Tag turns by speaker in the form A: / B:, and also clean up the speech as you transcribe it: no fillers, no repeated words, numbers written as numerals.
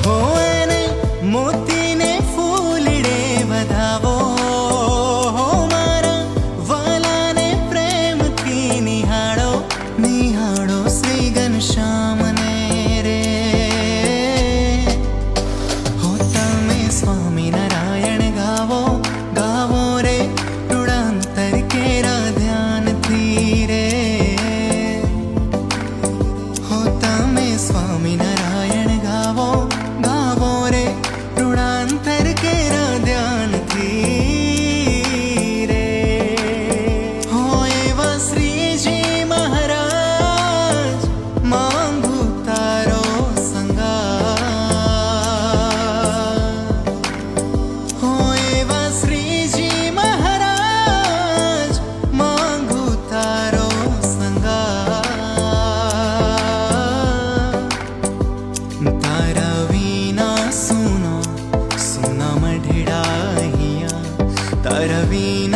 A: हो એને મોતીને ફૂલડે વધાવો, હો મારા વાલાને પ્રેમથી નિહાળો, નિહાળો શ્રી ઘનશ્યામને રે. હો તમે સ્વામિનારાયણ ગાવો, ગાવો રે રૂડાંતર કેરા ધ્યાનથી રે. હો તમે સ્વામિનારાયણ ગાવો, ગાવો રે રૂડાંતર કેરા ધ્યાનથી રે. હો એવા શ્રીજી મહારાજ માંગુ તારો સંગાત. હો એવા શ્રીજી મહારાજ માંગુ તારો સંગાત. તારા વિના સુના સુના મઢડા અહીંયા, તારા વિના